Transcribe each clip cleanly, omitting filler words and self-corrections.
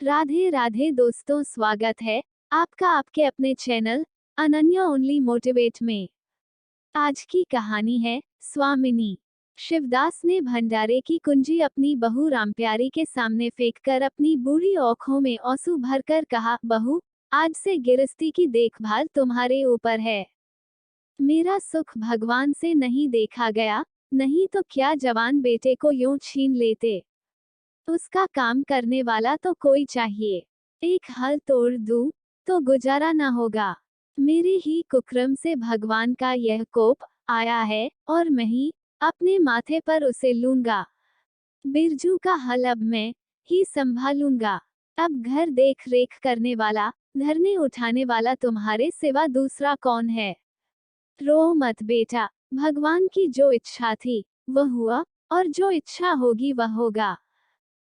राधे राधे दोस्तों, स्वागत है आपका आपके अपने चैनल अनन्या ओनली मोटिवेट में। आज की कहानी है स्वामिनी। शिवदास ने भंडारे की कुंजी अपनी बहू रामप्यारी के सामने फेंककर अपनी बूढ़ी आंखों में आंसू भरकर कहा, बहू, आज से गिरस्ती की देखभाल तुम्हारे ऊपर है। मेरा सुख भगवान से नहीं देखा गया, नहीं तो क्या जवान बेटे को यूं छीन लेते। उसका काम करने वाला तो कोई चाहिए। एक हल तोड़ दूं तो गुजारा ना होगा। मेरे ही कुक्रम से भगवान का यह कोप आया है और मैं ही अपने माथे पर उसे लूंगा। बिरजू का हल अब मैं ही संभालूंगा। अब घर देख रेख करने वाला, धरने उठाने वाला तुम्हारे सिवा दूसरा कौन है। रो मत बेटा, भगवान की जो इच्छा थी वह हुआ, और जो इच्छा होगी वह होगा।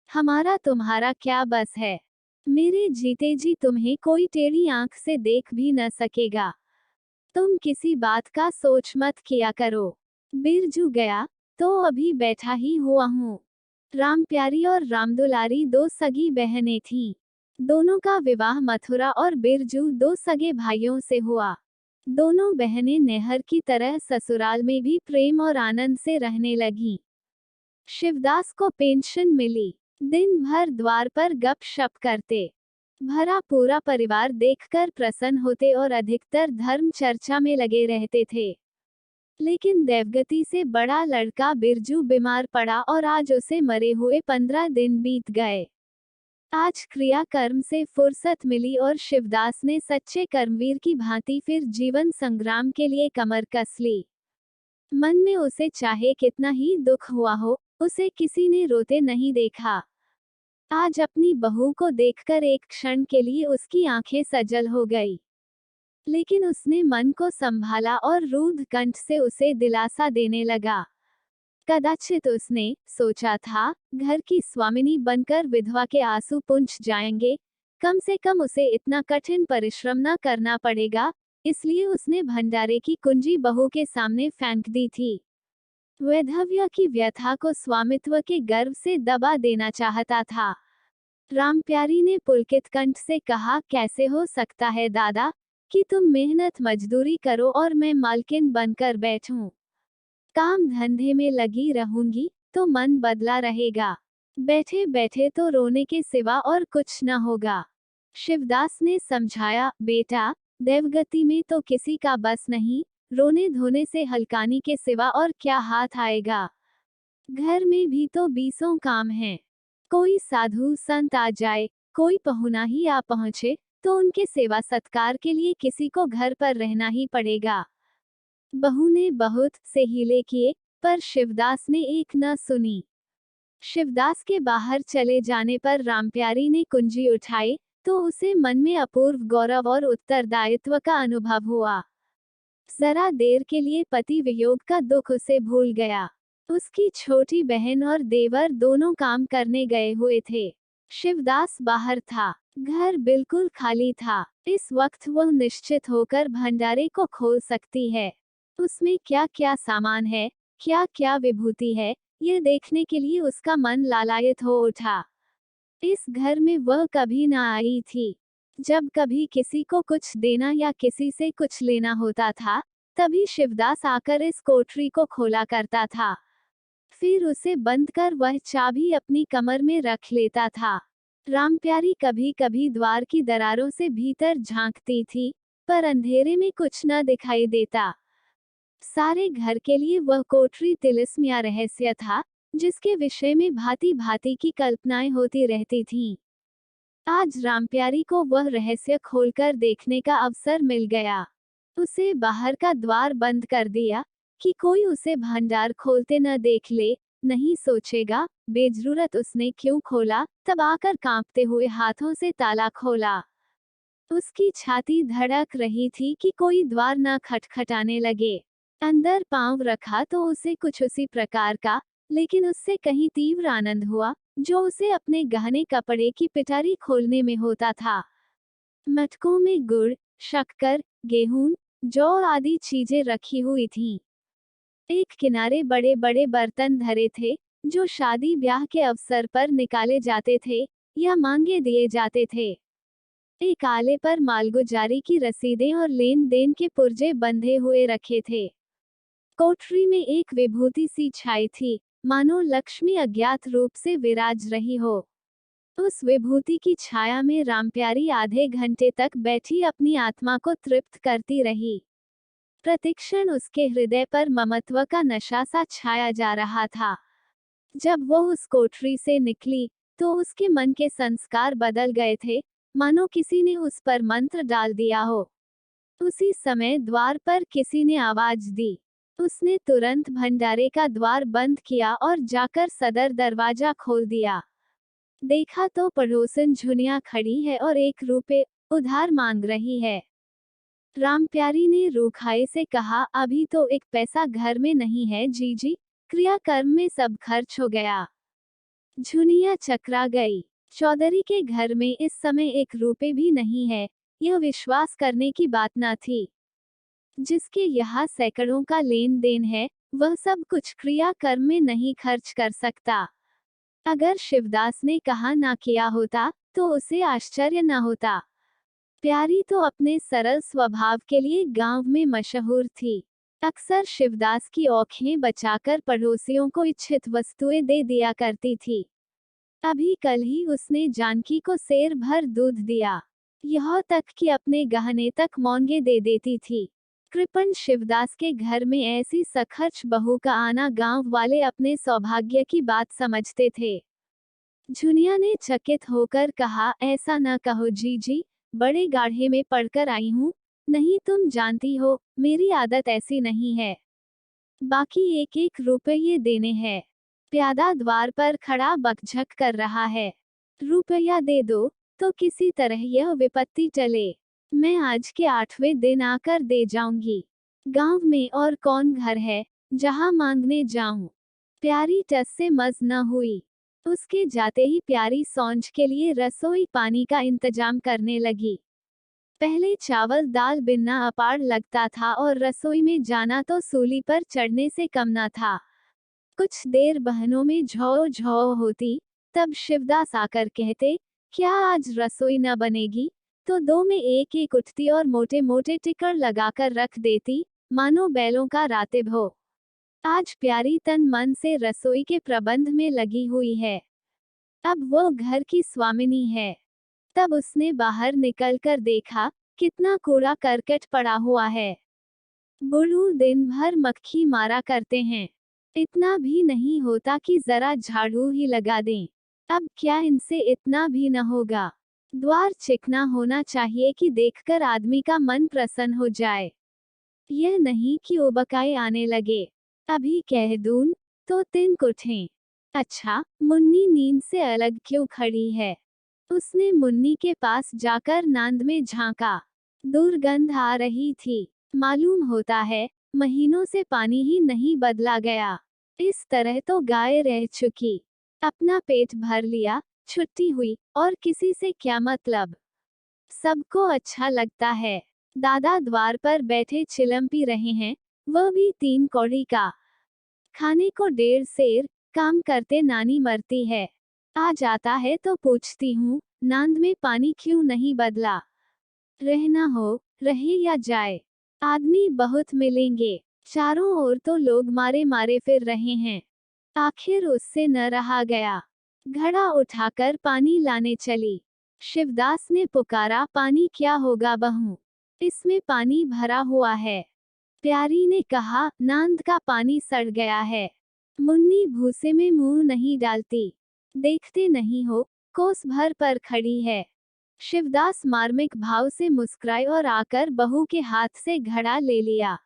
हमारा तुम्हारा क्या बस है। मेरे जीते जी तुम्हें कोई टेढ़ी आंख से देख भी न सकेगा। तुम किसी बात का सोच मत किया करो। बिरजू गया तो अभी बैठा ही हुआ हूँ। रामप्यारी और रामदुलारी दो सगी बहनें थीं। दोनों का विवाह मथुरा और बिरजू दो सगे भाइयों से हुआ। दोनों बहनें नहर की तरह ससुराल में भी प्रेम और आनंद से रहने लगीं। शिवदास को पेंशन मिली। दिन भर द्वार पर गपशप करते। भरा पूरा परिवार देखकर प्रसन्न होते और अधिकतर धर्म चर्चा में लगे रहते थे। लेकिन देवगति से बड़ा लड़का बिरजू बीमार पड़ा और आज उसे मरे हुए 15 दिन बीत गए। आज क्रिया कर्म से फुर्सत मिली और शिवदास ने सच्चे कर्मवीर की भांति फिर जीवन संग्राम के लिए कमर कस ली। मन में उसे चाहे कितना ही दुख हुआ हो, उसे किसी ने रोते नहीं देखा। आज अपनी बहू को देखकर एक क्षण के लिए उसकी आंखें सजल हो गई। लेकिन उसने मन को संभाला और रूद्ध कंठ से उसे दिलासा देने लगा। कदाचित उसने सोचा था, घर की स्वामिनी बनकर विधवा के आंसू पुंज जाएंगे, कम से कम उसे इतना कठिन परिश्रम न करना पड़ेगा, इसलिए उसने भंडारे की कुंजी बहू के सामने फेंक दी थी। वैधव्य की व्यथा को स्वामित्व के गर्व से दबा देना चाहता था। रामप्यारी ने पुलकित कंठ से कहा, कैसे हो सकता है दादा कि तुम मेहनत मजदूरी करो और मैं मालकिन बनकर बैठूं। काम धंधे में लगी रहूंगी तो मन बदला रहेगा। बैठे बैठे तो रोने के सिवा और कुछ न होगा। शिवदास ने समझाया, बेटा, देवगति में तो किसी का बस नहीं, रोने धोने से हलकानी के सिवा और क्या हाथ आएगा। घर में भी तो बीसों काम हैं। कोई साधु संत आ जाए, कोई पहुना ही आ पहुंचे, तो उनके सेवा सत्कार के लिए किसी को घर पर रहना ही पड़ेगा। बहू ने बहुत से हीले किए, पर शिवदास ने एक न सुनी। शिवदास के बाहर चले जाने पर रामप्यारी ने कुंजी उठाई, तो उसे मन में अपूर्व गौरव और उत्तरदायित्व का अनुभव हुआ। जरा देर के लिए पति वियोग का दुख उसे भूल गया। उसकी छोटी बहन और देवर दोनों काम करने गए हुए थे। शिवदास बाहर था। घर बिल्कुल खाली था। इस वक्त वह निश्चित होकर भंडारे को खोल सकती है। उसमें क्या क्या सामान है, क्या क्या विभूति है, यह देखने के लिए उसका मन लालायित हो उठा। इस घर में वह कभी न आई थी। जब कभी किसी को कुछ देना या किसी से कुछ लेना होता था, तभी शिवदास आकर इस कोठरी को खोला करता था। फिर उसे बंद कर वह चाबी अपनी कमर में रख लेता था। रामप्यारी कभी कभी द्वार की दरारों से भीतर झांकती थी, पर अंधेरे में कुछ न दिखाई देता। सारे घर के लिए वह कोठरी तिलिस्म या रहस्य था, जिसके विषय में भांति भांति की कल्पनाएं होती रहती थीं। आज रामप्यारी को वह रहस्य खोलकर देखने का अवसर मिल गया। उसे बाहर का द्वार बंद कर दिया कि कोई उसे भंडार खोलते न देख ले, नहीं सोचेगा बेजरूरत उसने क्यों खोला। तब आकर कांपते हुए हाथों से ताला खोला। उसकी छाती धड़क रही थी कि कोई द्वार न खटखटाने लगे। अंदर पांव रखा तो उसे कुछ उसी प्रकार का, लेकिन उससे कहीं तीव्र आनंद हुआ, जो उसे अपने गहने कपड़े की पिटारी खोलने में होता था। मटकों में गुड़, शक्कर, गेहूं, जौ आदि चीजें रखी हुई थीं। एक किनारे बड़े बड़े बर्तन धरे थे, जो शादी ब्याह के अवसर पर निकाले जाते थे, या मांगे दिए जाते थे। एक आले पर मालगुजारी की रसीदें और लेन देन के पुर्जे बंधे हुए रखे थे। कोठरी में एक विभूति सी छाई थी, मानो लक्ष्मी अज्ञात रूप से विराज रही हो। उस विभूति की छाया में रामप्यारी आधे घंटे तक बैठी अपनी आत्मा को तृप्त करती रही। प्रतिक्षण उसके हृदय पर ममत्व का नशा सा छाया जा रहा था। जब वो उस कोठरी से निकली, तो उसके मन के संस्कार बदल गए थे, मानो किसी ने उस पर मंत्र डाल दिया हो। उसी समय द्वार पर किसी ने आवाज दी। उसने तुरंत भंडारे का द्वार बंद किया और जाकर सदर दरवाजा खोल दिया। देखा तो पड़ोसन झुनिया खड़ी है और 1 रुपए उधार मांग रही है। रामप्यारी ने रूखाई से कहा, अभी तो 1 पैसा घर में नहीं है जीजी, क्रियाकर्म में सब खर्च हो गया। झुनिया चकरा गई। चौधरी के घर में इस समय 1 रुपए भी नहीं है, यह विश्वास करने की बात न थी। जिसके यहाँ सैकड़ों का लेन देन है, वह सब कुछ क्रियाकर्म में नहीं खर्च कर सकता। अगर शिवदास ने कहा ना किया होता, तो उसे आश्चर्य न होता। प्यारी तो अपने सरल स्वभाव के लिए गांव में मशहूर थी। अक्सर शिवदास की औखें बचाकर पड़ोसियों को इच्छित वस्तुएं दे दिया करती थी। अभी कल ही उसने जानकी को सेर भर दूध दिया। यहाँ तक कि अपने गहने तक मौंगे दे देती थी। कृपण शिवदास के घर में ऐसी सखर्च बहू का आना गांव वाले अपने सौभाग्य की बात समझते थे। झुनिया ने चकित होकर कहा, ऐसा न कहो जीजी, बड़े गाढ़े में पड़कर आई हूँ, नहीं तुम जानती हो, मेरी आदत ऐसी नहीं है। बाकी 1-1 रुपये देने हैं। प्यादा द्वार पर खड़ा बकझक कर रहा है। रुपया दे दो, तो किसी तरह यह विपत्ति टले। मैं आज के 8वें दिन आकर दे जाऊंगी। गांव में और कौन घर है, जहां मांगने जाऊं। प्यारी टस से मज न हुई। उसके जाते ही प्यारी सौंज के लिए रसोई पानी का इंतजाम करने लगी। पहले चावल दाल बिनना अपार लगता था और रसोई में जाना तो सूली पर चढ़ने से कम न था। कुछ देर बहनों में झौ झौ होती, तब शिवदास आकर कहते, क्या आज रसोई न बनेगी? तो 2 में 1-1 उठती और मोटे मोटे टिकर लगाकर रख देती, मानो बैलों का रातिब हो। आज प्यारी तन मन से रसोई के प्रबंध में लगी हुई है। अब वो घर की स्वामिनी है। तब उसने बाहर निकलकर देखा, कितना कूड़ा करकट पड़ा हुआ है। बुढ़ू दिन भर मक्खी मारा करते हैं। इतना भी नहीं होता कि जरा झाड़ू ही लगा दें। अब क्या इनसे इतना भी न होगा। द्वार चिकना होना चाहिए कि देखकर आदमी का मन प्रसन्न हो जाए। यह नहीं कि उबकाए आने लगे। अभी कह दूं, तो तिनक उठें। अच्छा, मुन्नी नींद से अलग क्यों खड़ी है? उसने मुन्नी के पास जाकर नांद में झांका। दुर्गंध आ रही थी। मालूम होता है, महीनों से पानी ही नहीं बदला गया। इस तरह तो गाय रह चुकी। अपना पेट भर लिया, छुट्टी हुई, और किसी से क्या मतलब। सबको अच्छा लगता है। दादा द्वार पर बैठे चिलम पी रहे हैं, वह भी 3 कौड़ी का। खाने को 1.5 सेर, काम करते नानी मरती है। आ जाता है तो पूछती हूँ, नांद में पानी क्यों नहीं बदला? रहना हो, रहे या जाए। आदमी बहुत मिलेंगे। चारों ओर तो लोग मारे मारे फिर रहे हैं। आखिर उससे न रहा गया। घड़ा उठाकर पानी लाने चली। शिवदास ने पुकारा, पानी क्या होगा बहू? इसमें पानी भरा हुआ है। प्यारी ने कहा, नांद का पानी सड़ गया है। मुन्नी भूसे में मुंह नहीं डालती। देखते नहीं हो, कोस भर पर खड़ी है। शिवदास मार्मिक भाव से मुस्कुराए और आकर बहू के हाथ से घड़ा ले लिया।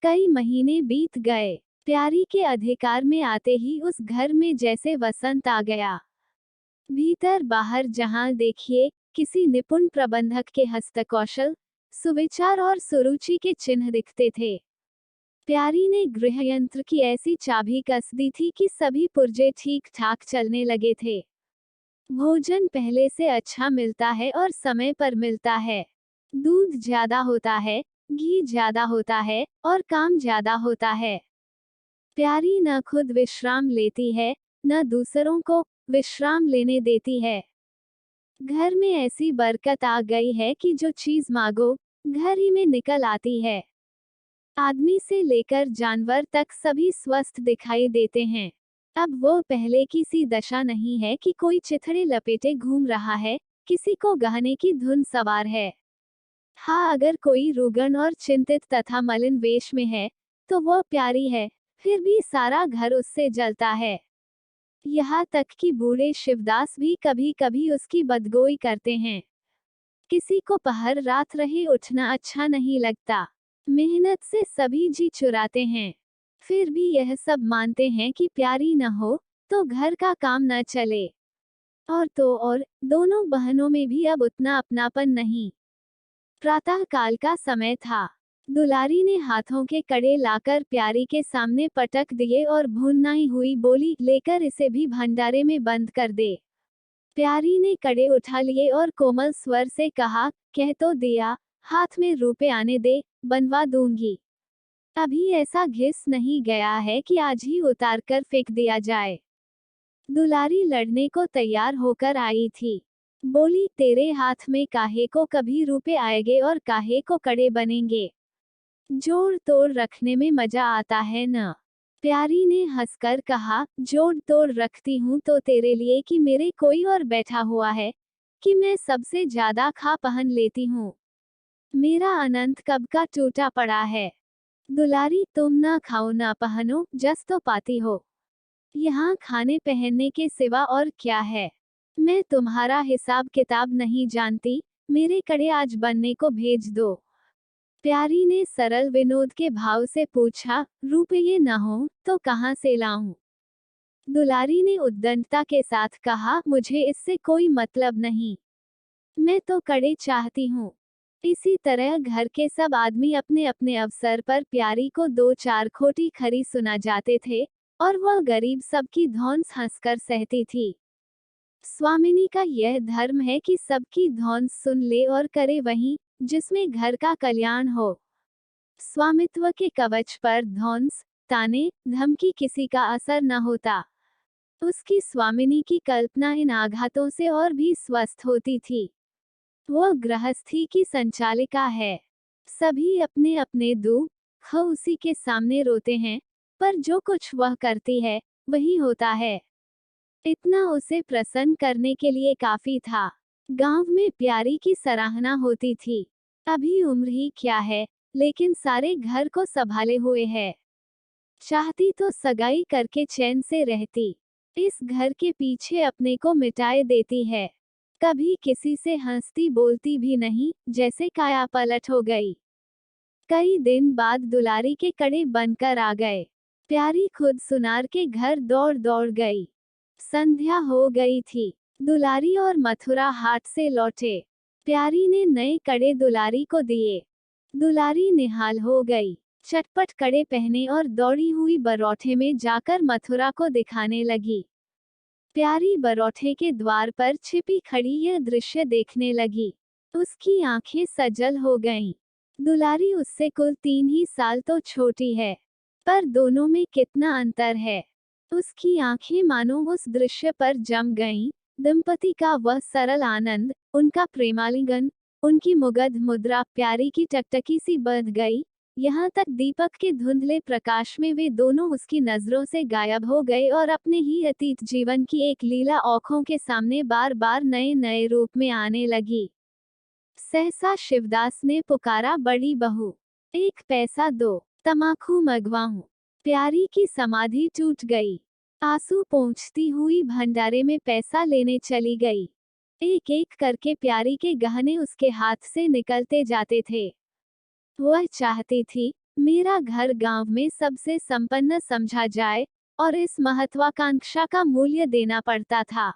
कई महीने बीत गए। प्यारी के अधिकार में आते ही उस घर में जैसे वसंत आ गया। भीतर बाहर जहां देखिए, किसी निपुण प्रबंधक के हस्तकौशल, सुविचार और सुरुचि के चिन्ह दिखते थे। प्यारी ने गृहयंत्र की ऐसी चाबी कस दी थी कि सभी पुर्जे ठीक ठाक चलने लगे थे। भोजन पहले से अच्छा मिलता है और समय पर मिलता है। दूध ज्यादा होता है, घी ज्यादा होता है, और काम ज्यादा होता है। प्यारी न खुद विश्राम लेती है, न दूसरों को विश्राम लेने देती है। घर में ऐसी बरकत आ गई है कि जो चीज मांगो घर ही में निकल आती है। आदमी से लेकर जानवर तक सभी स्वस्थ दिखाई देते हैं। अब वो पहले की सी दशा नहीं है कि कोई चिथड़े लपेटे घूम रहा है, किसी को गहने की धुन सवार है। हाँ, अगर कोई रुग्ण और चिंतित तथा मलिन वेश में है, तो वो प्यारी है, फिर भी सारा घर उससे जलता है। यहाँ तक कि बूढ़े शिवदास भी कभी कभी उसकी बदगोई करते हैं। किसी को पहर रात रहे उठना अच्छा नहीं लगता। मेहनत से सभी जी चुराते हैं, फिर भी यह सब मानते हैं कि प्यारी न हो तो घर का काम न चले। और तो और, दोनों बहनों में भी अब उतना अपनापन नहीं। प्रातः काल का समय था। दुलारी ने हाथों के कड़े लाकर प्यारी के सामने पटक दिए और भूननाई हुई बोली, लेकर इसे भी भंडारे में बंद कर दे। प्यारी ने कड़े उठा लिए और कोमल स्वर से कहा, कह तो दिया, हाथ में रुपए आने दे, बनवा दूंगी। अभी ऐसा घिस नहीं गया है कि आज ही उतार कर फेंक दिया जाए। दुलारी लड़ने को तैयार होकर आई थी। बोली, तेरे हाथ में काहे को कभी रुपए आएंगे और काहे को कड़े बनेंगे। जोड़ तोड़ रखने में मजा आता है न। प्यारी ने हंसकर कहा, जोड़ तोड़ रखती हूँ तो तेरे लिए कि मेरे कोई और बैठा हुआ है, कि मैं सबसे ज्यादा खा पहन लेती हूँ। मेरा अनंत कब का टूटा पड़ा है। दुलारी, तुम ना खाओ ना पहनो, जस तो पाती हो। यहाँ खाने पहनने के सिवा और क्या है। मैं तुम्हारा हिसाब किताब नहीं जानती, मेरे कड़े आज बनने को भेज दो। प्यारी ने सरल विनोद के भाव से पूछा, रुपये न हो तो कहाँ से लाऊं। दुलारी ने उद्दंडता के साथ कहा, मुझे इससे कोई मतलब नहीं, मैं तो कड़े चाहती हूँ। इसी तरह घर के सब आदमी अपने अपने अवसर पर प्यारी को दो चार खोटी खरी सुना जाते थे, और वह गरीब सबकी धौंस हंसकर सहती थी। स्वामिनी का यह धर्म है कि सबकी धौंस सुन ले और करे वही, जिसमें घर का कल्याण हो। स्वामित्व के कवच पर धौंस, ताने, धमकी किसी का असर न होता। उसकी स्वामिनी की कल्पना इन आघातों से और भी स्वस्थ होती थी। वह गृहस्थी की संचालिका है। सभी अपने अपने दुख उसी के सामने रोते हैं, पर जो कुछ वह करती है वही होता है। इतना उसे प्रसन्न करने के लिए काफी था। गांव में प्यारी की सराहना होती थी। अभी उम्र ही क्या है, लेकिन सारे घर को संभाले हुए है। चाहती तो सगाई करके चैन से रहती। इस घर के पीछे अपने को मिटाए देती है। कभी किसी से हंसती बोलती भी नहीं, जैसे काया पलट हो गई। कई दिन बाद दुलारी के कड़े बनकर आ गए। प्यारी खुद सुनार के घर दौड़ दौड़ गई। संध्या हो गई थी। दुलारी और मथुरा हाट से लौटे। प्यारी ने नए कड़े दुलारी को दिए। दुलारी निहाल हो गई। चटपट कड़े पहने और दौड़ी हुई बरौठे में जाकर मथुरा को दिखाने लगी। प्यारी बरौठे के द्वार पर छिपी खड़ी यह दृश्य देखने लगी। उसकी आंखें सजल हो गईं। दुलारी उससे कुल 3 ही साल तो छोटी है, पर दोनों में कितना अंतर है। उसकी आंखें मानो उस दृश्य पर जम गईं। दंपति का वह सरल आनंद, उनका प्रेमालिंगन, उनकी मुग्ध मुद्रा प्यारी की टकटकी सी बंध गई। यहाँ तक दीपक के धुंधले प्रकाश में वे दोनों उसकी नजरों से गायब हो गए और अपने ही अतीत जीवन की एक लीला आँखों के सामने बार बार नए नए रूप में आने लगी। सहसा शिवदास ने पुकारा, बड़ी बहू, 1 पैसा दो, तमाकू मंगवाऊं। प्यारी की समाधि टूट गई। आंसू पोंछती हुई भंडारे में पैसा लेने चली गई। एक एक करके प्यारी के गहने उसके हाथ से निकलते जाते थे। वह चाहती थी, मेरा घर गांव में सबसे संपन्न समझा जाए, और इस महत्वाकांक्षा का मूल्य देना पड़ता था।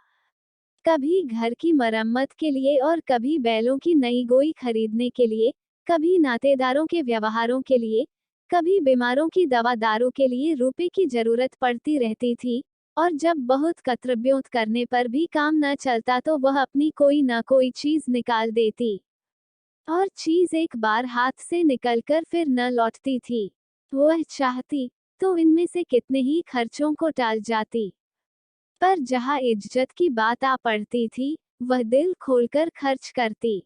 कभी घर की मरम्मत के लिए और कभी बैलों की नई गोई खरीदने के लिए, कभी नातेदारों के व्यवहारों के लिए, कभी बीमारों की दवा दारू के लिए रुपए की जरूरत पड़ती रहती थी। और जब बहुत कतरब्योत करने पर भी काम न चलता तो वह अपनी कोई न कोई चीज निकाल देती। और चीज एक बार हाथ से निकलकर फिर न लौटती थी। वह चाहती तो इनमें से कितने ही खर्चों को टाल जाती। पर जहाँ इज्जत की बात आ पड़ती थी, वह दिल खोलकर खर्च करती।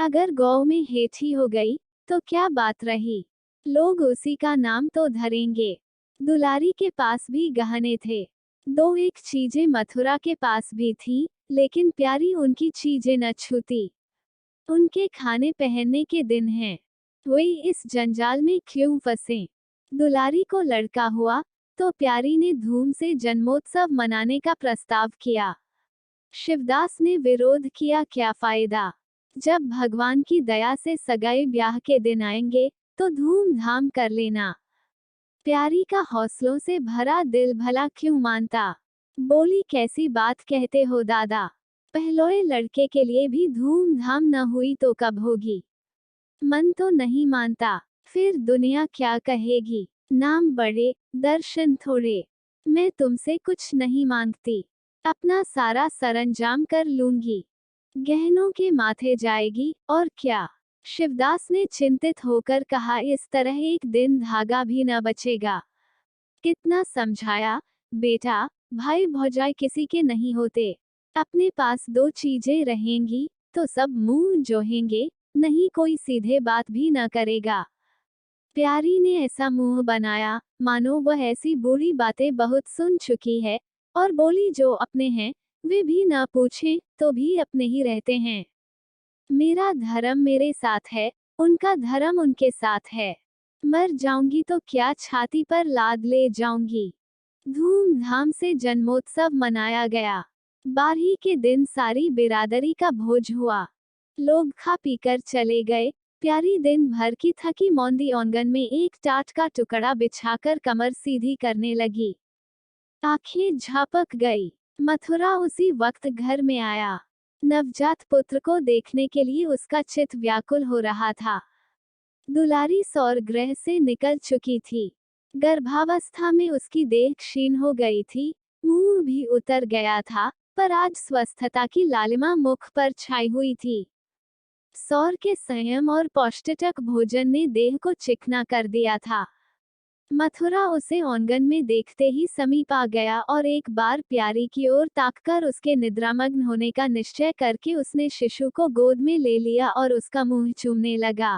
अगर गौ में हेठी हो गई तो क्या बात रही, लोग उसी का नाम तो धरेंगे। दुलारी के पास भी गहने थे, दो एक चीजें मथुरा के पास भी थी, लेकिन प्यारी उनकी चीजें न छूती। उनके खाने पहनने के दिन हैं, वे इस जंजाल में क्यों फंसे। दुलारी को लड़का हुआ तो प्यारी ने धूम से जन्मोत्सव मनाने का प्रस्ताव किया। शिवदास ने विरोध किया, क्या फायदा, जब भगवान की दया से सगाई ब्याह के दिन आएंगे तो धूमधाम कर लेना। प्यारी का हौसलों से भरा दिल भला क्यों मानता। बोली, कैसी बात कहते हो दादा, पहलोए लड़के के लिए भी धूमधाम न हुई तो कब होगी। मन तो नहीं मानता, फिर दुनिया क्या कहेगी। नाम बड़े, दर्शन थोड़े, मैं तुमसे कुछ नहीं मांगती, अपना सारा सरंजाम कर लूंगी, गहनों के माथे जाएगी और क्या। शिवदास ने चिंतित होकर कहा, इस तरह एक दिन धागा भी न बचेगा। कितना समझाया, बेटा भाई भौजाई किसी के नहीं होते, अपने पास दो चीजें रहेंगी तो सब मुंह जोहेंगे, नहीं कोई सीधे बात भी न करेगा। प्यारी ने ऐसा मुंह बनाया मानो वह ऐसी बुरी बातें बहुत सुन चुकी है, और बोली, जो अपने हैं वे भी ना पूछें तो भी अपने ही रहते हैं। मेरा धर्म मेरे साथ है, उनका धर्म उनके साथ है, मर जाऊंगी तो क्या छाती पर लाद ले जाऊंगी। धूमधाम से जन्मोत्सव मनाया गया। बारही के दिन सारी बिरादरी का भोज हुआ, लोग खा पीकर चले गए। प्यारी दिन भर की थकी मौंदी आंगन में एक टाट का टुकड़ा बिछाकर कमर सीधी करने लगी। आंखें झपक गई। मथुरा उसी वक्त घर में आया। नवजात पुत्र को देखने के लिए उसका चित्त व्याकुल हो रहा था। दुलारी सौर ग्रह से निकल चुकी थी, गर्भावस्था में उसकी देह क्षीण हो गई थी, मुंह भी उतर गया था, पर आज स्वस्थता की लालिमा मुख पर छाई हुई थी। सौर के संयम और पौष्टिक भोजन ने देह को चिकना कर दिया था। मथुरा उसे आंगन में देखते ही समीप आ गया और एक बार प्यारी की ओर ताककर उसके निद्रामग्न होने का निश्चय करके उसने शिशु को गोद में ले लिया और उसका मुंह चूमने लगा।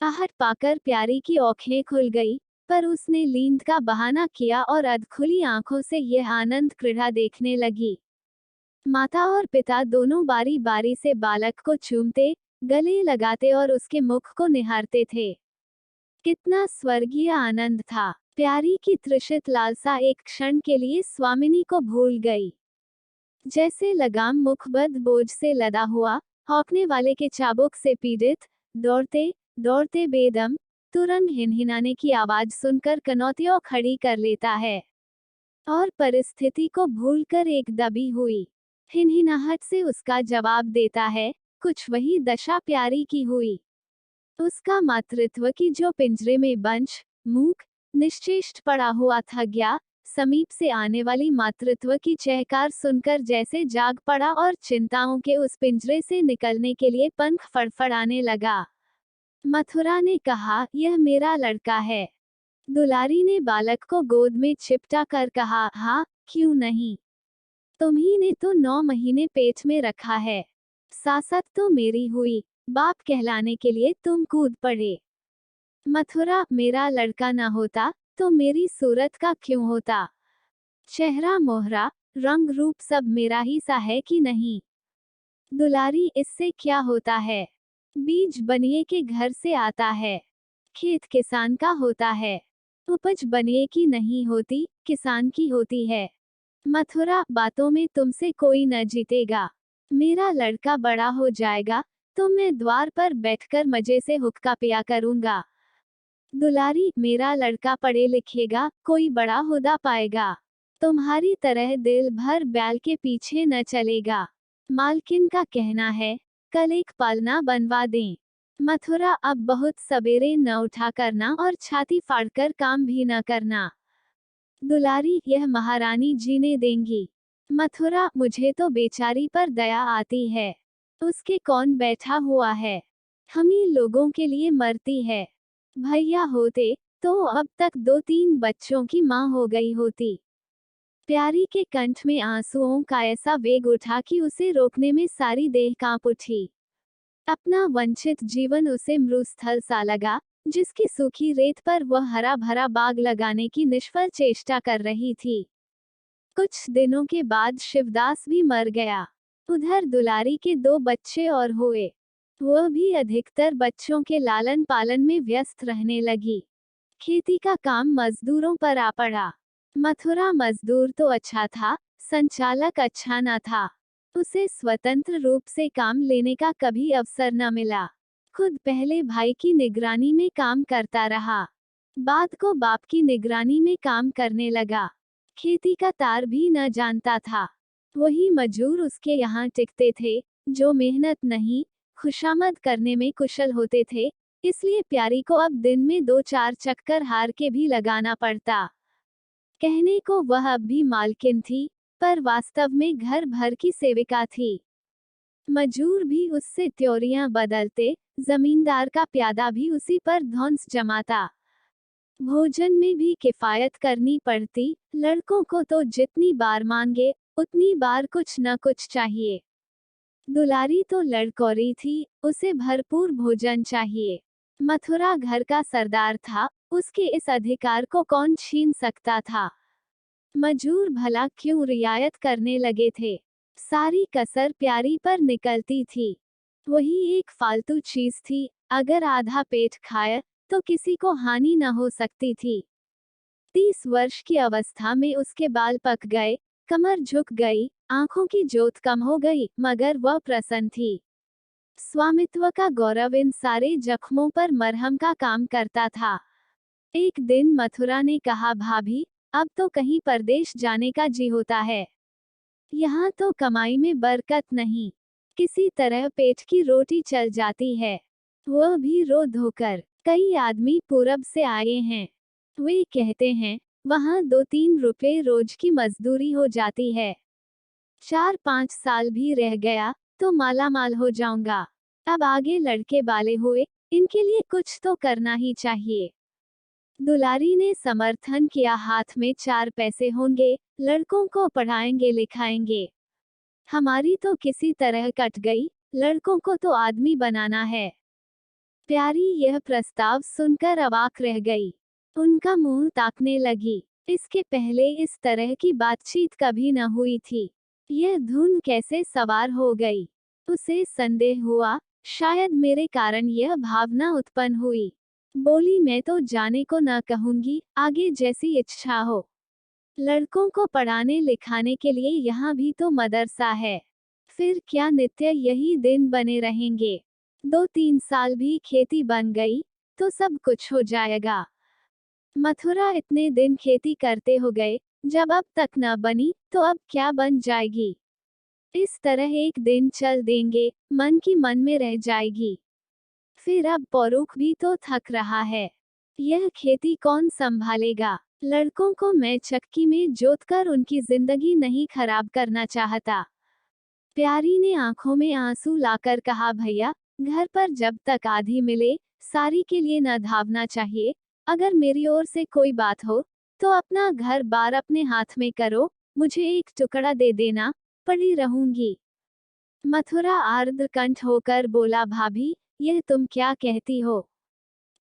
आहट पाकर प्यारी की आंखें खुल गई, पर उसने नींद का बहाना किया और अधखुली आंखों से यह आनंद क्रीड़ा देखने लगी। माता और पिता दोनों बारी बारी से बालक को चूमते, गले लगाते और उसके मुख को निहारते थे। कितना स्वर्गीय आनंद था। प्यारी की तृषित लालसा एक क्षण के लिए स्वामिनी को भूल गई। जैसे लगाम मुखबद्ध बोझ से लदा हुआ, हौंकने वाले के चाबुक से पीड़ित, दौड़ते दौड़ते बेदम, तुरंत हिनहिनाने की आवाज सुनकर कनौतियों खड़ी कर लेता है, और परिस्थिति को भूलकर एक दबी हुई हिनहिनाहट से उसका जवाब देता है। कुछ वही दशा प्यारी की हुई। उसका मातृत्व की जो पिंजरे में बंश, मूक, निश्चेष्ट पड़ा हुआ था गया, समीप से आने वाली मातृत्व की चहकार सुनकर जैसे जाग पड़ा और चिंताओं के उस पिंजरे से निकलने के लिए पंख फड़फड़ाने लगा। मथुरा ने कहा, यह मेरा लड़का है। दुलारी ने बालक को गोद में चिपटा कर कहा, हाँ क्यों नहीं, तुम्ही ने तो 9 महीने पेट में रखा है, सासत तो मेरी हुई, बाप कहलाने के लिए तुम कूद पड़े। मथुरा, मेरा लड़का न होता तो मेरी सूरत का क्यों होता, चेहरा मोहरा रंग रूप सब मेरा ही सा है कि नहीं। दुलारी, इससे क्या होता है, बीज बनिए के घर से आता है, खेत किसान का होता है, उपज बनिए की नहीं होती, किसान की होती है। मथुरा, बातों में तुमसे कोई न जीतेगा, मेरा लड़का बड़ा हो जाएगा तो मैं द्वार पर बैठकर मजे से हुक्का पिया करूंगा। दुलारी, मेरा लड़का पढ़े लिखेगा, कोई बड़ा होदा पाएगा, तुम्हारी तरह दिल भर बैल के पीछे न चलेगा। मालकिन का कहना है, कल एक पालना बनवा दें। मथुरा, अब बहुत सवेरे न उठा करना और छाती फाड़कर काम भी न करना। दुलारी, यह महारानी जीने देंगी। मथुरा, मुझे तो बेचारी पर दया आती है, उसके कौन बैठा हुआ है, हम ही लोगों के लिए मरती है। भैया होते तो अब तक 2-3 बच्चों की माँ हो गई होती। प्यारी के कंठ में आंसुओं का ऐसा वेग उठा कि उसे रोकने में सारी देह कांप उठी। अपना वंचित जीवन उसे मरुस्थल सा लगा, जिसकी सूखी रेत पर वह हरा भरा बाग लगाने की निष्फल चेष्टा कर रही थी। कुछ दिनों के बाद शिवदास भी मर गया। उधर दुलारी के 2 बच्चे और हुए। वह भी अधिकतर बच्चों के लालन पालन में व्यस्त रहने लगी। खेती का काम मजदूरों पर आ पड़ा। मथुरा मजदूर तो अच्छा था, संचालक अच्छा न था। उसे स्वतंत्र रूप से काम लेने का कभी अवसर न मिला। खुद पहले भाई की निगरानी में काम करता रहा, बाद को बाप की निगरानी में काम करने लगा। खेती का तार भी न जानता था। वही मजूर उसके यहाँ टिकते थे, जो मेहनत नहीं, खुशामद करने में कुशल होते थे। इसलिए प्यारी को अब दिन में 2-4 चक्कर हार के भी लगाना पड़ता। कहने को वह अब भी मालकिन थी, पर वास्तव में घर भर की सेविका थी। मजूर भी उससे त्योरियां बदलते, जमींदार का प्यादा भी उसी पर धौंस जमाता। भोजन में भी किफायत करनी पड़ती। लड़कों को तो जितनी बार मांगे, उतनी बार कुछ न कुछ चाहिए। दुलारी तो लड़कोरी थी, उसे भरपूर भोजन चाहिए। मथुरा घर का सरदार था, उसके इस अधिकार को कौन छीन सकता था। मजूर भला क्यों रियायत करने लगे थे। सारी कसर प्यारी पर निकलती थी। वही एक फालतू चीज थी, अगर आधा पेट खाए तो किसी को हानि न हो सकती थी। 30 वर्ष की अवस्था में उसके बाल पक गए, कमर झुक गई, आंखों की जोत कम हो गई, मगर वह प्रसन्न थी। स्वामित्व का गौरव इन सारे जख्मों पर मरहम का काम करता था। एक दिन मथुरा ने कहा, भाभी, अब तो कहीं परदेश जाने का जी होता है। यहाँ तो कमाई में बरकत नहीं, किसी तरह पेट की रोटी चल जाती है, वह भी रो धोकर। कई आदमी पूरब से आए हैं, वे कहते हैं वहाँ 2-3 रुपए रोज की मजदूरी हो जाती है। 4-5 साल भी रह गया तो मालामाल हो जाऊंगा। अब आगे लड़के बाले हुए, इनके लिए कुछ तो करना ही चाहिए। दुलारी ने समर्थन किया, हाथ में 4 पैसे होंगे, लड़कों को पढ़ाएंगे लिखाएंगे। हमारी तो किसी तरह कट गई, लड़कों को तो आदमी बनाना है। प्यारी यह प्रस्ताव सुनकर अवाक रह गई। उनका मुंह ताकने लगी। इसके पहले इस तरह की बातचीत कभी न हुई थी। यह धुन कैसे सवार हो गई। उसे संदेह हुआ, शायद मेरे कारण यह भावना उत्पन्न हुई। बोली, मैं तो जाने को न कहूंगी, आगे जैसी इच्छा हो। लड़कों को पढ़ाने लिखाने के लिए यहाँ भी तो मदरसा है। फिर क्या नित्य यही दिन बने रहेंगे। 2-3 साल भी खेती बन गई तो सब कुछ हो जाएगा। मथुरा इतने दिन खेती करते हो गए, जब अब तक न बनी तो अब क्या बन जाएगी। इस तरह एक दिन चल देंगे, मन की मन में रह जाएगी। फिर अब पौरुख भी तो थक रहा है, यह खेती कौन संभालेगा। लड़कों को मैं चक्की में जोतकर उनकी जिंदगी नहीं खराब करना चाहता। प्यारी ने आंखों में आंसू लाकर कहा, भैया, घर पर जब तक आधी मिले, सारी के लिए न धावना चाहिए। अगर मेरी ओर से कोई बात हो तो अपना घर बार अपने हाथ में करो, मुझे एक टुकड़ा दे देना, पड़ी रहूंगी। मथुरा आर्द्रकंठ होकर बोला, भाभी, यह तुम क्या कहती हो।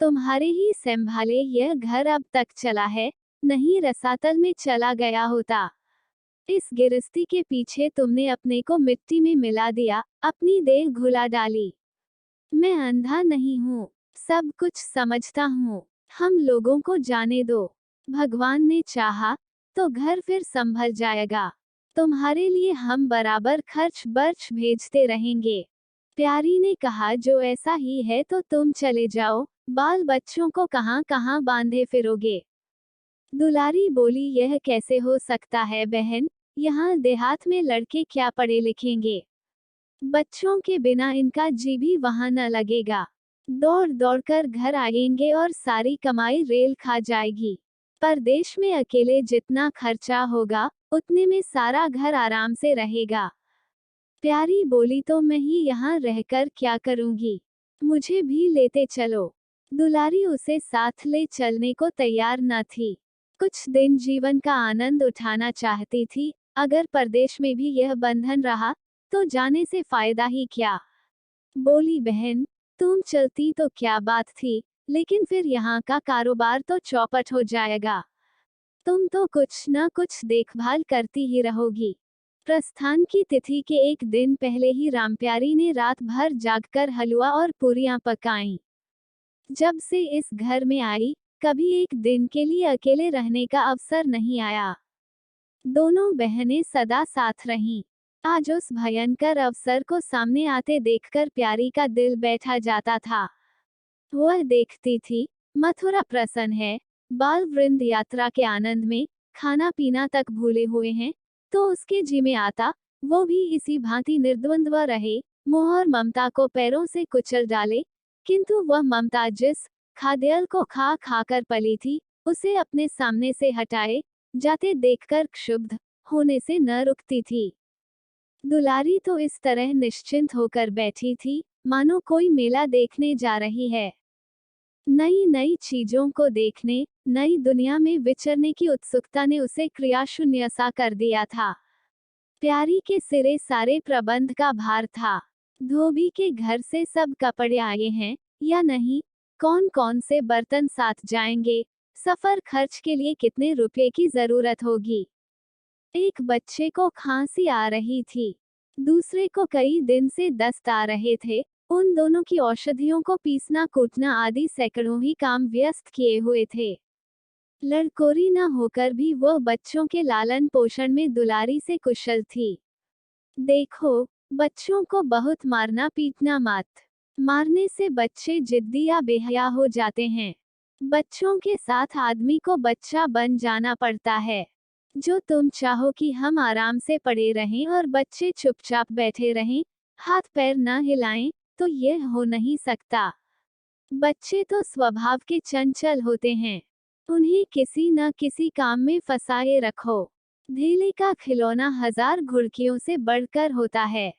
तुम्हारे ही संभाले यह घर अब तक चला है, नहीं रसातल में चला गया होता। इस गिरस्ती के पीछे तुमने अपने को मिट्टी में मिला दिया, अपनी देह घुला डाली। मैं अंधा नहीं हूँ, सब कुछ समझता हूँ। हम लोगों को जाने दो, भगवान ने चाहा तो घर फिर संभल जाएगा। तुम्हारे लिए हम बराबर खर्च बर्च भेजते रहेंगे। प्यारी ने कहा, जो ऐसा ही है तो तुम चले जाओ, बाल बच्चों को कहाँ कहाँ बांधे फिरोगे। दुलारी बोली, यह कैसे हो सकता है बहन, यहाँ देहात में लड़के क्या पढ़े लिखेंगे। बच्चों के बिना इनका जी भी वहाँ न लगेगा। दौड़ दौड़ कर घर आएंगे और सारी कमाई रेल खा जाएगी। परदेश में अकेले जितना खर्चा होगा, उतने में सारा घर आराम से रहेगा। प्यारी बोली, तो मैं ही यहाँ रहकर क्या करूँगी, मुझे भी लेते चलो। दुलारी उसे साथ ले चलने को तैयार न थी। कुछ दिन जीवन का आनंद उठाना चाहती थी। अगर परदेश में भी यह बंधन रहा तो जाने से फायदा ही क्या। बोली बहन, तुम चलती तो क्या बात थी, लेकिन फिर यहाँ का कारोबार तो चौपट हो जाएगा। तुम तो कुछ न कुछ देखभाल करती ही रहोगी। प्रस्थान की तिथि के एक दिन पहले ही रामप्यारी ने रात भर जागकर हलवा और पूरियां पकाईं। जब से इस घर में आई, कभी एक दिन के लिए अकेले रहने का अवसर नहीं आया। दोनों बहनें सदा साथ रहीं। आज उस भयंकर अवसर को सामने आते देखकर प्यारी का दिल बैठा जाता था। वह देखती थी, मथुरा प्रसन्न है, बाल वृंद यात्रा के आनंद में खाना पीना तक भूले हुए हैं, तो उसके जी में आता, वो भी इसी भांति निर्द्वंद्व रहे, मोह और ममता को पैरों से कुचल डाले। किंतु वह ममता जिस खाद्यल को खा खाकर पली थी, उसे अपने सामने से हटाए जाते देखकर क्षुब्ध होने से न रुकती थी। दुलारी तो इस तरह निश्चिंत होकर बैठी थी, मानो कोई मेला देखने जा रही है। नई नई चीजों को देखने, नई दुनिया में विचरने की उत्सुकता ने उसे क्रियाशून्य सा कर दिया था। प्यारी के सिरे सारे प्रबंध का भार था। धोबी के घर से सब कपड़े आए हैं या नहीं, कौन कौन से बर्तन साथ जाएंगे, सफर खर्च के लिए कितने रुपए की जरूरत होगी। एक बच्चे को खांसी आ रही थी, दूसरे को कई दिन से दस्त आ रहे थे। उन दोनों की औषधियों को पीसना कूटना आदि सैकड़ों ही काम व्यस्त किए हुए थे। लड़कोरी न होकर भी वो बच्चों के लालन पोषण में दुलारी से कुशल थी। देखो, बच्चों को बहुत मारना पीटना मत। मारने से बच्चे जिद्दी या बेहया हो जाते हैं। बच्चों के साथ आदमी को बच्चा बन जाना पड़ता है। जो तुम चाहो कि हम आराम से पड़े रहें और बच्चे चुपचाप बैठे रहें, हाथ पैर न हिलाएं, तो यह हो नहीं सकता। बच्चे तो स्वभाव के चंचल होते हैं, उन्हें किसी न किसी काम में फंसाए रखो। धेले का खिलौना हजार घुड़कियों से बढ़कर होता है।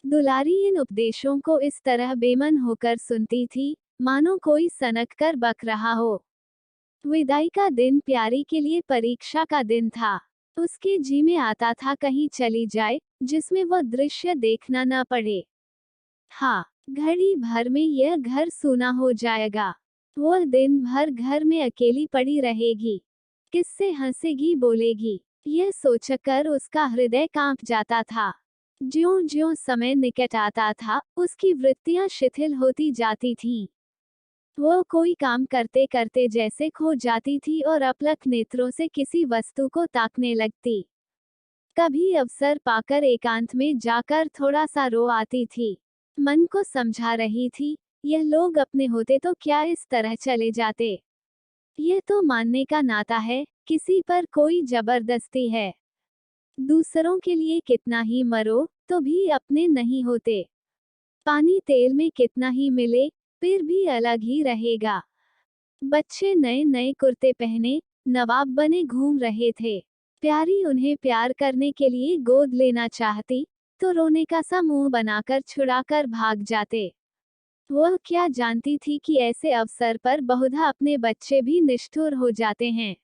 दुलारी इन उपदेशों को इस तरह बेमन होकर सुनती थी, मानो कोई सनक कर बक रहा हो। विदाई का दिन प्यारी के लिए परीक्षा का दिन था। उसके जी में आता था कहीं चली जाए, जिसमें वह दृश्य देखना न पड़े। हाँ, घड़ी भर में यह घर सूना हो जाएगा। वह दिन भर घर में अकेली पड़ी रहेगी, किससे हंसेगी बोलेगी, यह सोचकर उसका हृदय कांप जाता था। ज्यों ज्यों समय निकट आता था, उसकी वृत्तियां शिथिल होती जाती थीं। वह कोई काम करते करते जैसे खो जाती थी और अपलक नेत्रों से किसी वस्तु को ताकने लगती। कभी अवसर पाकर एकांत में जाकर थोड़ा सा रो आती थी। मन को समझा रही थी, यह लोग अपने होते तो क्या इस तरह चले जाते। यह तो मानने का नाता है, किसी पर कोई जबरदस्ती है। दूसरों के लिए कितना ही मरो, तो भी अपने नहीं होते। पानी तेल में कितना ही मिले, फिर भी अलग ही रहेगा। बच्चे नए नए कुर्ते पहने, नवाब बने घूम रहे थे। प्यारी उन्हें प्यार करने के लिए गोद लेना चाहती, तो रोने का सा मुंह बनाकर छुड़ाकर भाग जाते। वह क्या जानती थी कि ऐसे अवसर पर बहुधा अपने बच्चे भी निष्ठुर हो जाते हैं।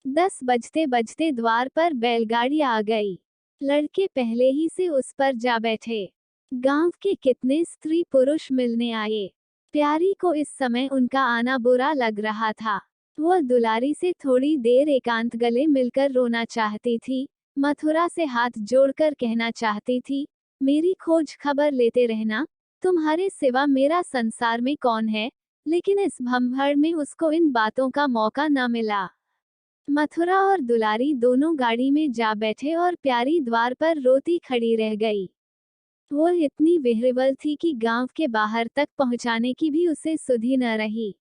10 बजते बजते द्वार पर बैलगाड़ी आ गई। लड़के पहले ही से उस पर जा बैठे। गांव के कितने स्त्री पुरुष मिलने आए। प्यारी को इस समय उनका आना बुरा लग रहा था। वह दुलारी से थोड़ी देर एकांत गले मिलकर रोना चाहती थी, मथुरा से हाथ जोड़कर कहना चाहती थी, मेरी खोज खबर लेते रहना, तुम्हारे सिवा मेरा संसार में कौन है। लेकिन इस भंभड़ में उसको इन बातों का मौका न मिला। मथुरा और दुलारी दोनों गाड़ी में जा बैठे और प्यारी द्वार पर रोती खड़ी रह गई। वह इतनी विह्वल थी कि गांव के बाहर तक पहुंचाने की भी उसे सुधि न रही।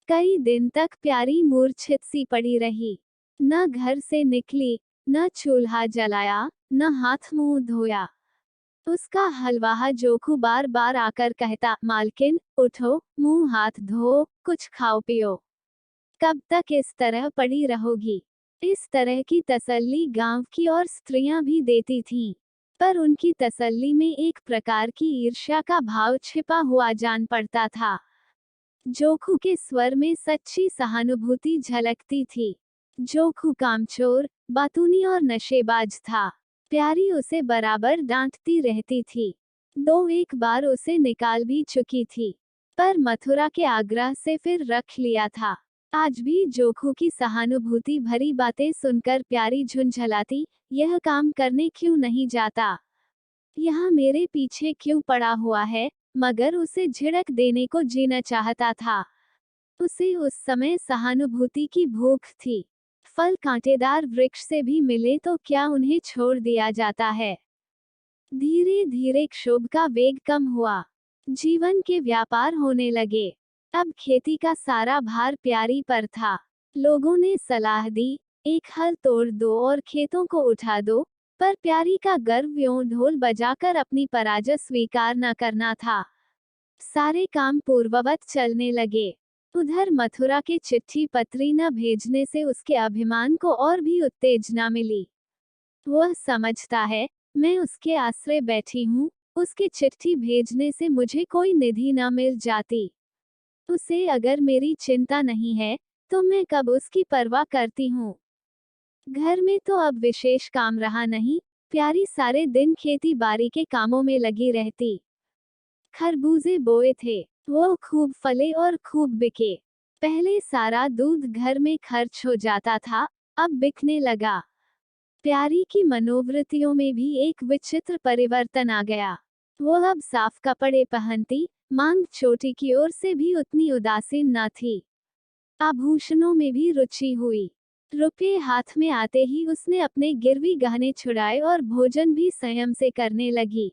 कई दिन तक प्यारी मूर्छित सी पड़ी रही। न घर से निकली, न चूल्हा जलाया, न हाथ मुंह धोया। उसका हलवाहा जोखू बार बार आकर कहता, मालकिन उठो, मुंह हाथ धो, कुछ खाओ पियो। कब तक इस तरह पड़ी रहोगी। इस तरह की तसल्ली गांव की और स्त्रियां भी देती थीं, पर उनकी तसल्ली में एक प्रकार की ईर्ष्या का भाव छिपा हुआ जान पड़ता था। जोखू के स्वर में सच्ची सहानुभूति झलकती थी। जोखू कामचोर, बातूनी और नशेबाज था। प्यारी उसे बराबर डांटती रहती थी। दो एक बार उसे निकाल भी चुकी थी, पर मथुरा के आग्रह से फिर रख लिया था। आज भी जोखू की सहानुभूति भरी बातें सुनकर प्यारी झुंझलाती, यह काम करने क्यों नहीं जाता, यहाँ मेरे पीछे क्यों पड़ा हुआ है, मगर उसे झिड़क देने को जीना चाहता था। उसे उस समय सहानुभूति की भूख थी। फल कांटेदार वृक्ष से भी मिले तो क्या उन्हें छोड़ दिया जाता है। धीरे धीरे क्षोभ का वेग कम हुआ। जीवन के व्यापार होने लगे। अब खेती का सारा भार प्यारी पर था। लोगों ने सलाह दी, एक हल तोड़ दो और खेतों को उठा दो, पर प्यारी का गर्व यों ढोल बजाकर अपनी पराजय स्वीकार न करना था। सारे काम पूर्ववत चलने लगे। उधर मथुरा के चिट्ठी पत्री न भेजने से उसके अभिमान को और भी उत्तेजना मिली। वह समझता है, मैं उसके आश्रय बैठी हूँ, उसके चिट्ठी भेजने से मुझे कोई निधि न मिल जाती। उसे अगर मेरी चिंता नहीं है, तो मैं कब उसकी परवाह करती हूँ। घर में तो अब विशेष काम रहा नहीं, प्यारी सारे दिन खेती बाड़ी के कामों में लगी रहती। खरबूजे बोए थे, वो खूब फले और खूब बिके। पहले सारा दूध घर में खर्च हो जाता था, अब बिकने लगा। प्यारी की मनोवृत्तियों में भी एक विचित्र परिवर्तन आ गया। वो अब साफ कपड़े पहनती, मांग चोटी की ओर से भी उतनी उदासीन न थी। आभूषणों में भी रुचि हुई। रुपये हाथ में आते ही उसने अपने गिरवी गहने छुड़ाए और भोजन भी संयम से करने लगी।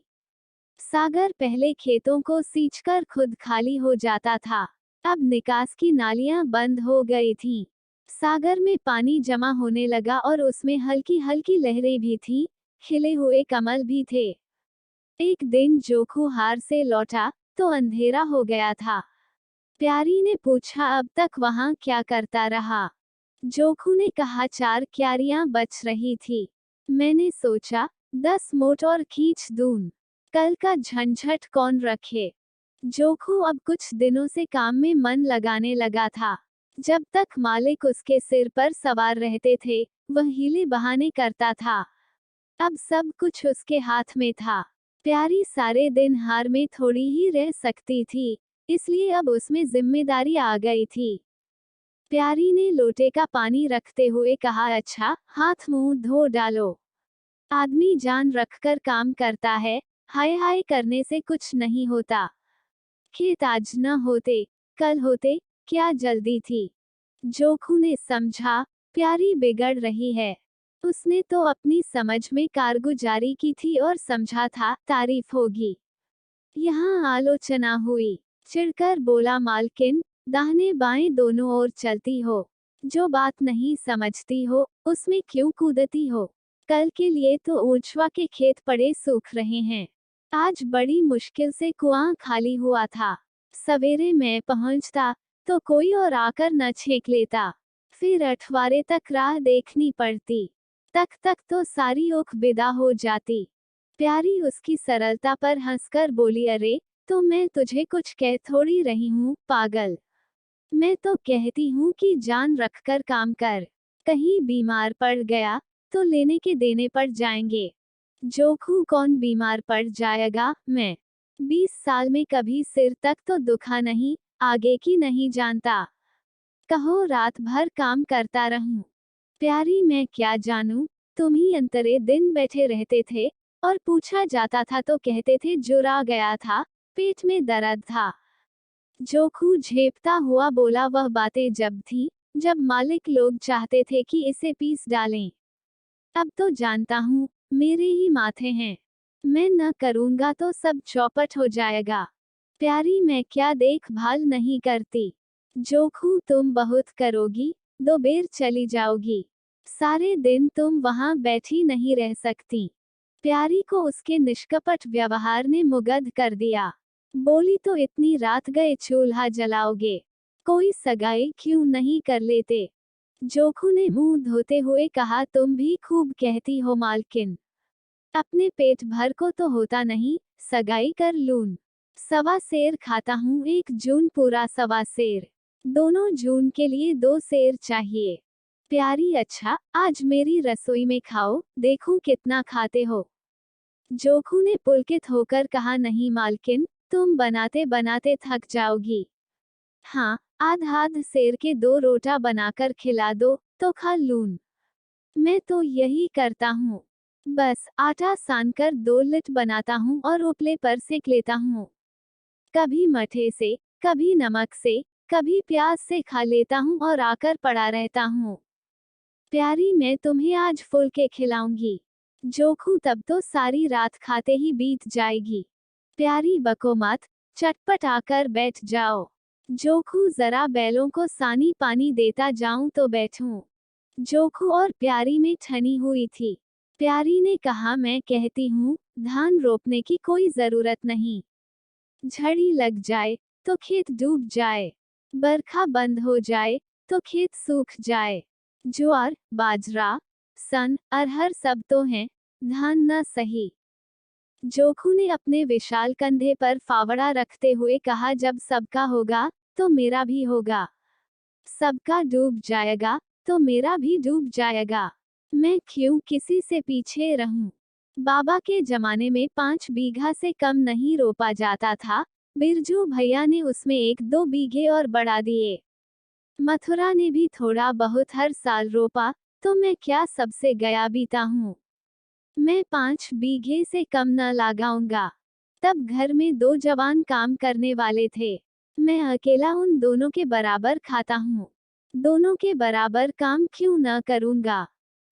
सागर पहले खेतों को सींचकर खुद खाली हो जाता था, अब निकास की नालियां बंद हो गई थीं। सागर में पानी जमा होने लगा और उसमें हल्की हल्की लहरें भी थीं, खिले हुए कमल भी थे। एक दिन जोखू हार से लौटा तो अंधेरा हो गया था। प्यारी ने पूछा, अब तक वहां क्या करता रहा? जोखू ने कहा, 4 क्यारियां बच रही थी। मैंने सोचा 10 मोट और खींच दूं, कल का झंझट कौन रखे। जोखू अब कुछ दिनों से काम में मन लगाने लगा था। जब तक मालिक उसके सिर पर सवार रहते थे, वह हीले बहाने करता था। अब सब कुछ उसके हाथ में था। प्यारी सारे दिन हार में थोड़ी ही रह सकती थी, इसलिए अब उसमें जिम्मेदारी आ गई थी। प्यारी ने लोटे का पानी रखते हुए कहा, अच्छा, हाथ मुंह धो डालो। आदमी जान रखकर काम करता है, हाय हाय करने से कुछ नहीं होता। खेत आज न होते, कल होते, क्या जल्दी थी। जोखू ने समझा, प्यारी बिगड़ रही है। उसने तो अपनी समझ में कारगुजारी की थी और समझा था तारीफ होगी। यहाँ आलोचना हुई। चिढ़कर बोला, मालकिन, दाहिने बाएं दोनों ओर चलती हो, जो बात नहीं समझती हो, उसमें क्यों कूदती हो? कल के लिए तो ऊंचवा के खेत पड़े सूख रहे हैं। आज बड़ी मुश्किल से कुआं खाली हुआ था। सवेरे मैं पहुंचता तो कोई और आकर न छेक लेता, फिर अठवारे तक राह देखनी पड़ती। तक तक तो सारी ऊख विदा हो जाती। प्यारी उसकी सरलता पर हंसकर बोली, अरे, तो मैं तुझे कुछ कह थोड़ी रही हूँ, पागल। मैं तो कहती हूँ कि जान रखकर काम कर। कहीं बीमार पड़ गया तो लेने के देने पड़ जाएंगे। जोखू कौन बीमार पड़ जाएगा? मैं 20 साल में कभी सिर तक तो दुखा नहीं, आगे की नहीं जानता। कहो रात भर काम करता रहूं। प्यारी, मैं क्या जानूं, तुम ही अंतरे दिन बैठे रहते थे, और पूछा जाता था तो कहते थे जुरा गया था, पेट में दर्द था। जोखू झेपता हुआ बोला, वह बातें जब थी, जब मालिक लोग चाहते थे कि इसे पीस डालें। अब तो जानता हूँ, मेरे ही माथे हैं। मैं न करूँगा तो सब चौपट हो जाएगा। प्यारी, मैं क्या देखभाल नहीं करती। जोखू, तुम बहुत करोगी, 2 बेर चली जाओगी। सारे दिन तुम वहां बैठी नहीं रह सकती। प्यारी को उसके निष्कपट व्यवहार ने मुग्ध कर दिया। बोली, तो इतनी रात गए चूल्हा जलाओगे? कोई सगाई क्यों नहीं कर लेते? जोखू ने मुंह धोते हुए कहा, तुम भी खूब कहती हो मालकिन। अपने पेट भर को तो होता नहीं, सगाई कर लूं। 1.25 सेर खाता हूँ, 1 जून पूरा 1.25 सेर। दोनों जून के लिए 2 सेर चाहिए। प्यारी अच्छा, आज मेरी रसोई में खाओ, देखूं कितना खाते हो। जोखू ने पुलकित होकर कहा, नहीं मालकिन, तुम बनाते बनाते थक जाओगी। हाँ, आध सेर के 2 रोटा बनाकर खिला दो, तो खा लूं। मैं तो यही करता हूँ। बस आटा सानकर 2 लिट बनाता हूँ और उपले पर सेक लेता हूँ। कभी मठे से, कभी नमक से, कभी प्याज से खा लेता हूँ और आकर पड़ा रहता हूँ। प्यारी, मैं तुम्हें आज फुल के खिलाऊंगी। जोखू, तब तो सारी रात खाते ही बीत जाएगी। प्यारी, बको मत, चटपट आकर बैठ जाओ। जोखू, जरा बैलों को सानी पानी देता जाऊं तो बैठूं। जोखू और प्यारी में ठनी हुई थी। प्यारी ने कहा, मैं कहती हूँ, धान रोपने की कोई जरूरत नहीं। झड़ी लग जाए तो खेत डूब जाए, बरखा बंद हो जाए तो खेत सूख जाए। ज्वार, बाजरा, सन, अरहर सब तो हैं, धान न सही। जोखू ने अपने विशाल कंधे पर फावड़ा रखते हुए कहा, जब सबका होगा तो मेरा भी होगा। सबका डूब जाएगा तो मेरा भी डूब जाएगा। मैं क्यों किसी से पीछे रहूं? बाबा के जमाने में 5 बीघा से कम नहीं रोपा जाता था। बिरजू भैया ने उसमें 1-2 बीघे और बढ़ा दिए। मथुरा ने भी थोड़ा बहुत हर साल रोपा, तो मैं क्या सबसे गया बीता हूँ? मैं 5 बीघे से कम न लगाऊंगा। तब घर में 2 जवान काम करने वाले थे। मैं अकेला उन दोनों के बराबर खाता हूँ। दोनों के बराबर काम क्यों न करूंगा?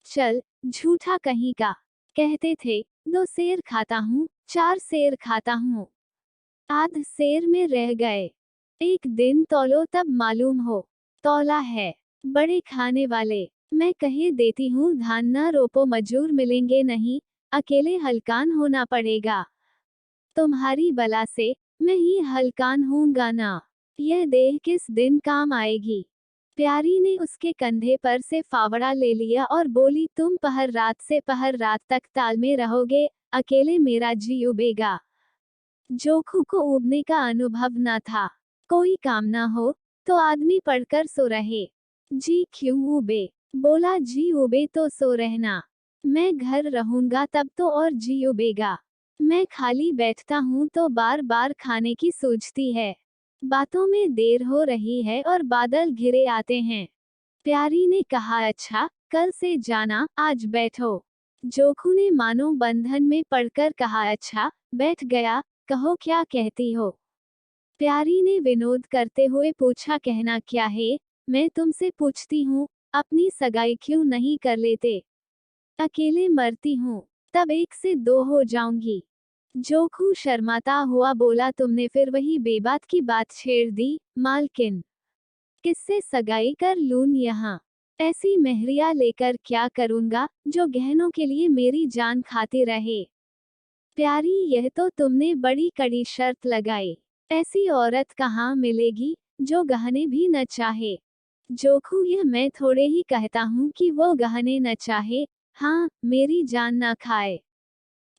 चल, झूठा कहीं का। कहते थे, 2 सेर खाता हूँ, 4 सेर खाता हूँ। आध सेर में रह गए। एक दिन तौलो तब मालूम हो। तौला है। बड़े खाने वाले। मैं कहे देती हूँ, धान न रोपो, मजूर मिलेंगे नहीं, अकेले हलकान होना पड़ेगा। तुम्हारी बला से मैं ही हलकान हूँगा ना। यह देह किस दिन काम आएगी? प्यारी ने उसके कंधे पर से फावड़ा ले लिया और बोली, तुम पहर रात से पहर रात तक ताल में रहोगे, अकेले मेरा जी उबेगा। जोखू को उबने का अनुभव न था। कोई काम न हो तो आदमी पड़कर सो रहे। जी क्यों उबे? बोला, जी उबे तो सो रहना। मैं घर रहूंगा तब तो और जी उबेगा। मैं खाली बैठता हूँ तो बार बार खाने की सूझती है। बातों में देर हो रही है और बादल घिरे आते हैं। प्यारी ने कहा, अच्छा, कल से जाना, आज बैठो। जोखू ने मानो बंधन में पड़कर कहा, अच्छा, बैठ गया, कहो क्या कहती हो? प्यारी ने विनोद करते हुए पूछा, कहना क्या है? मैं तुमसे पूछती हूँ, अपनी सगाई क्यों नहीं कर लेते? अकेले मरती हूँ, तब 1 से 2 हो जाऊंगी। जोखू शर्माता हुआ बोला, तुमने फिर वही बेबात की बात छेड़ दी, मालकिन। किससे सगाई कर लूं यहाँ? ऐसी मेहरिया लेकर क्या करूंगा, जो गहनों के लिए मेरी जान खाती रहे? प्यारी, यह तो तुमने बड़ी कड़ी शर्त लगाई। ऐसी औरत कहाँ मिलेगी, जो गहने भी न चाहे? जोखू, यह मैं थोड़े ही कहता हूँ कि वो गहने न चाहे, हाँ, मेरी जान न खाए।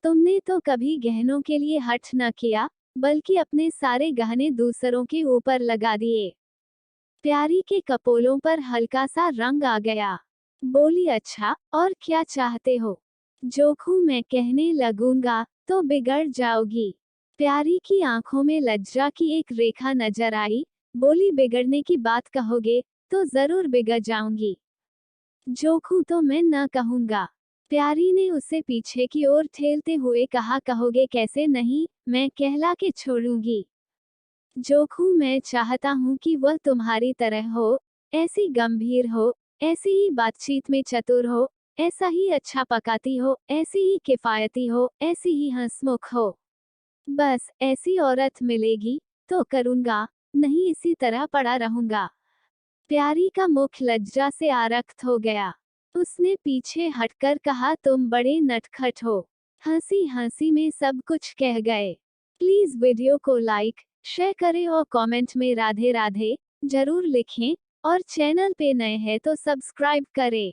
तुमने तो कभी गहनों के लिए हठ न किया, बल्कि अपने सारे गहने दूसरों के ऊपर लगा दिए। प्यारी के कपोलों पर हल्का सा रंग आ गया। बोली, अच्छा, और क्या चाहते हो? जोखू, मैं कहने लगूंगा तो बिगड़ जाओगी। प्यारी की आंखों में लज्जा की एक रेखा नजर आई। बोली, बिगड़ने की बात कहोगे तो जरूर बिगड़ जाऊंगी। जोखू, तो मैं न कहूंगा। प्यारी ने उसे पीछे की ओर ठेलते हुए कहा, कहोगे कैसे नहीं, मैं कहला के छोड़ूंगी। जोखू, मैं चाहता हूँ कि वह तुम्हारी तरह हो, ऐसी गंभीर हो, ऐसी ही बातचीत में चतुर हो, ऐसा ही अच्छा पकाती हो, ऐसी ही किफायती हो, ऐसी ही हंसमुख हो। बस ऐसी औरत मिलेगी तो करूंगा, नहीं इसी तरह पड़ा रहूंगा। प्यारी का मुख लज्जा से आरक्त हो गया। उसने पीछे हटकर कहा, तुम बड़े नटखट हो। हंसी हंसी में सब कुछ कह गए। प्लीज वीडियो को लाइक, शेयर करें और कमेंट में राधे राधे जरूर लिखें, और चैनल पे नए हैं तो सब्सक्राइब करें।